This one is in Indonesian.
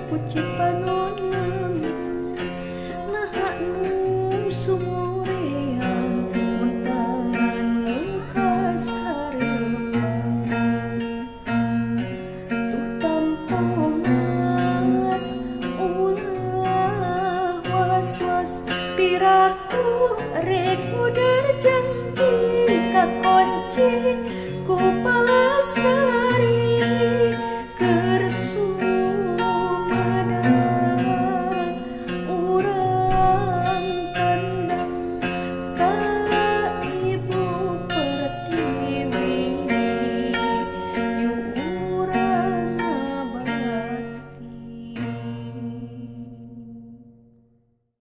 pucit panonem nahak nu sumureang muntangan muka sarepan tuh tampongas ulah was-was piraku rek